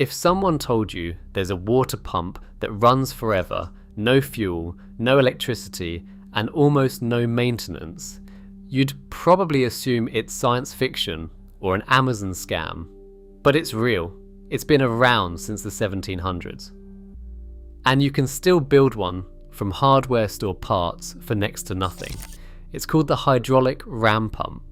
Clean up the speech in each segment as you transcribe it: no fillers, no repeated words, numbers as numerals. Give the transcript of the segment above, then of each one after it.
If someone told you there's a water pump that runs forever, no fuel, no electricity, and almost no maintenance, you'd probably assume it's science fiction or an Amazon scam. But it's real. It's been around since the 1700s. And you can still build one from hardware store parts for next to nothing. It's called the hydraulic ram pump,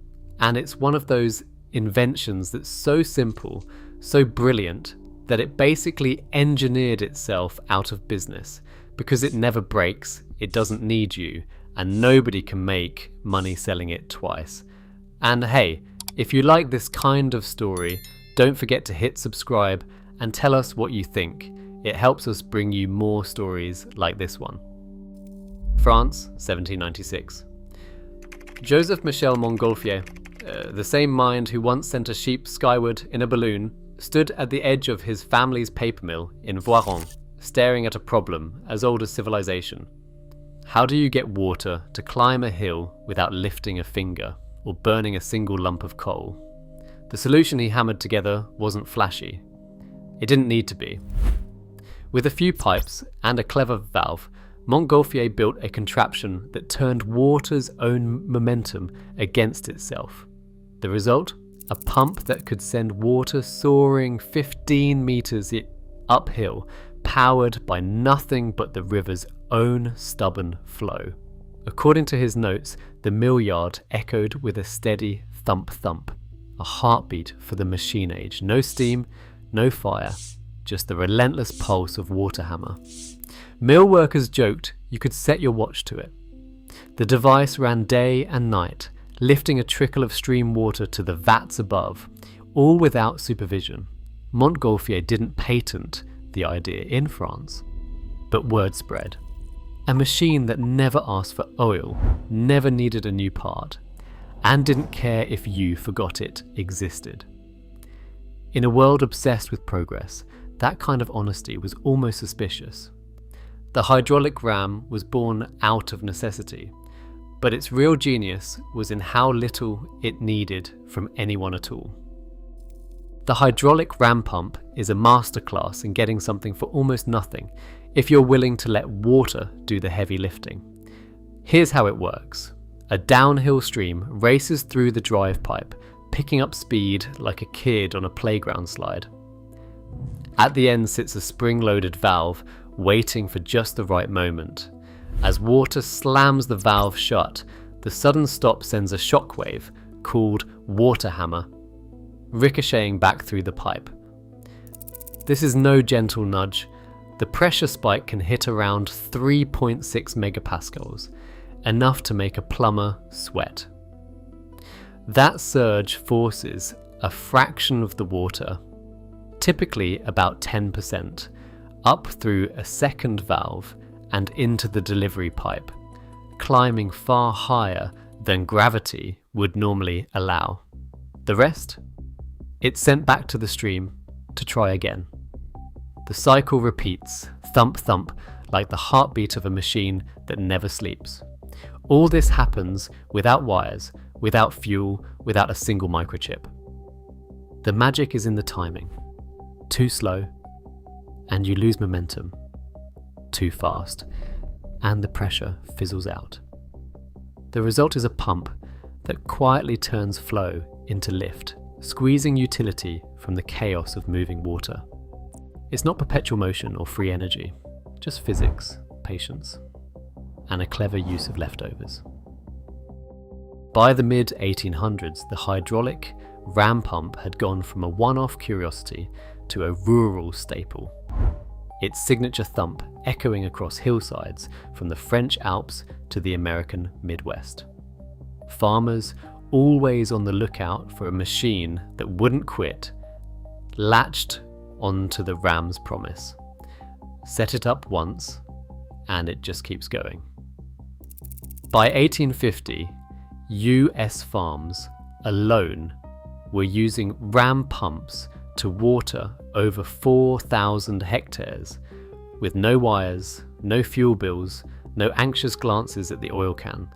and it's one of those inventions that's so simple, so brilliant, that it basically engineered itself out of business because it never breaks, it doesn't need you, and nobody can make money selling it twice. And hey, if you like this kind of story, don't forget to hit subscribe and tell us what you think. It helps us bring you more stories like this one. France, 1796. Joseph Michel Montgolfier, the same mind who once sent a sheep skyward in a balloon, stood at the edge of his family's paper mill in Voiron, staring at a problem as old as civilization. How do you get water to climb a hill without lifting a finger or burning a single lump of coal? The solution he hammered together wasn't flashy. It didn't need to be. With a few pipes and a clever valve, Montgolfier built a contraption that turned water's own momentum against itself. The result? A pump that could send water soaring 15 meters uphill, powered by nothing but the river's own stubborn flow. According to his notes, the mill yard echoed with a steady thump thump, a heartbeat for the machine age. No steam, no fire, just the relentless pulse of water hammer. Mill workers joked you could set your watch to it. The device ran day and night, lifting a trickle of stream water to the vats above, all without supervision. Montgolfier didn't patent the idea in France, but word spread. A machine that never asked for oil, never needed a new part, and didn't care if you forgot it existed. In a world obsessed with progress, that kind of honesty was almost suspicious. The hydraulic ram was born out of necessity, but its real genius was in how little it needed from anyone at all. The hydraulic ram pump is a masterclass in getting something for almost nothing if you're willing to let water do the heavy lifting. Here's how it works. A downhill stream races through the drive pipe, picking up speed like a kid on a playground slide. At the end sits a spring-loaded valve waiting for just the right moment. As water slams the valve shut, the sudden stop sends a shockwave called water hammer, ricocheting back through the pipe. This is no gentle nudge. The pressure spike can hit around 3.6 megapascals, enough to make a plumber sweat. That surge forces a fraction of the water, typically about 10%, up through a second valve and into the delivery pipe, climbing far higher than gravity would normally allow. The rest? It's sent back to the stream to try again. The cycle repeats, thump thump, like the heartbeat of a machine that never sleeps. All this happens without wires, without fuel, without a single microchip. The magic is in the timing. Too slow, and you lose momentum. Too fast, and the pressure fizzles out. The result is a pump that quietly turns flow into lift, squeezing utility from the chaos of moving water. It's not perpetual motion or free energy, just physics, patience, and a clever use of leftovers. By the mid-1800s, the hydraulic ram pump had gone from a one-off curiosity to a rural staple. Its signature thump echoing across hillsides from the French Alps to the American Midwest. Farmers, always on the lookout for a machine that wouldn't quit, latched onto the ram's promise. Set it up once, and it just keeps going. By 1850, US farms alone were using ram pumps to water over 4,000 hectares, with no wires, no fuel bills, no anxious glances at the oil can.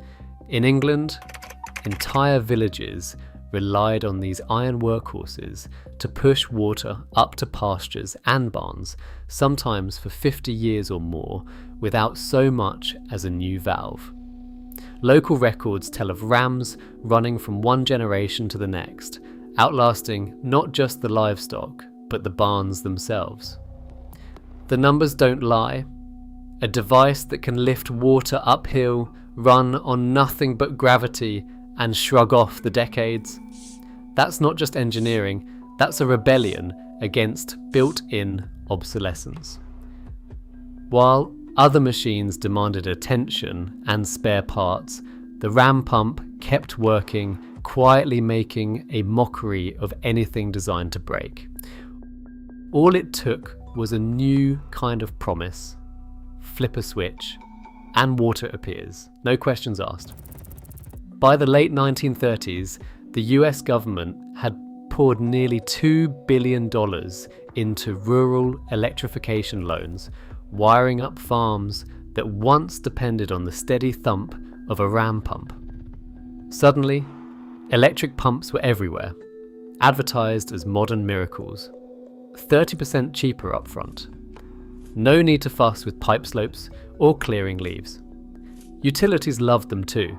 In England, entire villages relied on these iron workhorses to push water up to pastures and barns, sometimes for 50 years or more, without so much as a new valve. Local records tell of rams running from one generation to the next, outlasting not just the livestock, but the barns themselves. The numbers don't lie. A device that can lift water uphill, run on nothing but gravity, and shrug off the decades. That's not just engineering, that's a rebellion against built-in obsolescence. While other machines demanded attention and spare parts, the ram pump kept working, quietly making a mockery of anything designed to break. All it took was a new kind of promise. Flip a switch, and water appears, no questions asked. By the late 1930s, the US government had poured nearly $2 billion into rural electrification loans, wiring up farms that once depended on the steady thump of a ram pump. Suddenly, electric pumps were everywhere, advertised as modern miracles. 30% cheaper up front. No need to fuss with pipe slopes or clearing leaves. Utilities loved them too.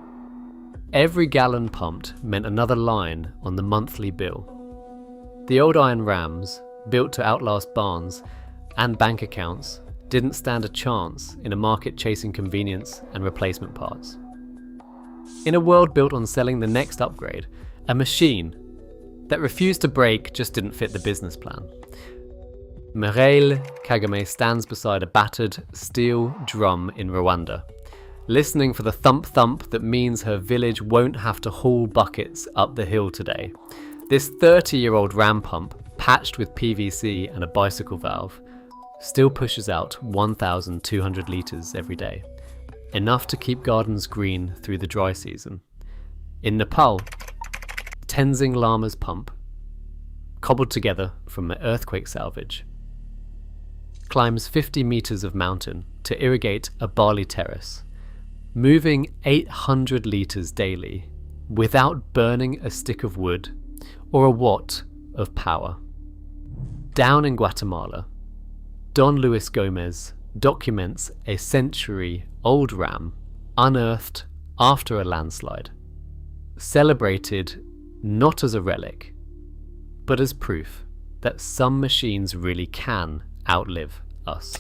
Every gallon pumped meant another line on the monthly bill. The old iron rams, built to outlast barns and bank accounts, didn't stand a chance in a market chasing convenience and replacement parts. In a world built on selling the next upgrade, a machine that refused to break just didn't fit the business plan. Mireille Kagame stands beside a battered steel drum in Rwanda, listening for the thump-thump that means her village won't have to haul buckets up the hill today. This 30-year-old ram pump, patched with PVC and a bicycle valve, still pushes out 1,200 litres every day, enough to keep gardens green through the dry season. In Nepal, Tenzing Lama's pump, cobbled together from earthquake salvage, climbs 50 metres of mountain to irrigate a barley terrace, moving 800 litres daily without burning a stick of wood or a watt of power. Down in Guatemala, Don Luis Gomez documents a century-old ram unearthed after a landslide, celebrated not as a relic, but as proof that some machines really can outlive us.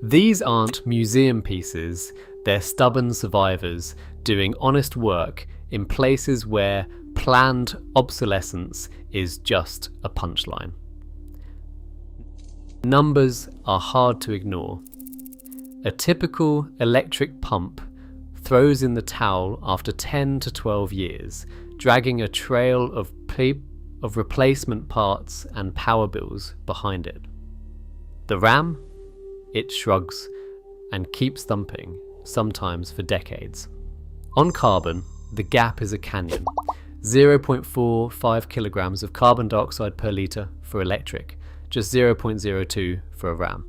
These aren't museum pieces, they're stubborn survivors doing honest work in places where planned obsolescence is just a punchline. Numbers are hard to ignore. A typical electric pump throws in the towel after 10 to 12 years, dragging a trail of replacement parts and power bills behind it. The ram, it shrugs and keeps thumping, sometimes for decades. On carbon, the gap is a canyon. 0.45 kilograms of carbon dioxide per litre for electric, just 0.02 for a ram.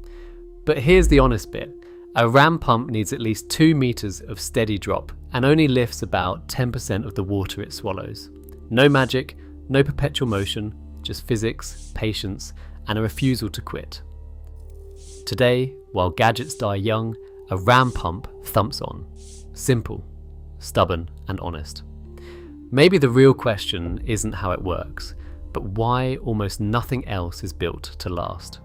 But here's the honest bit. A ram pump needs at least 2 meters of steady drop and only lifts about 10% of the water it swallows. No magic, no perpetual motion, just physics, patience, and a refusal to quit. Today, while gadgets die young, a ram pump thumps on. Simple, stubborn, and honest. Maybe the real question isn't how it works, but why almost nothing else is built to last.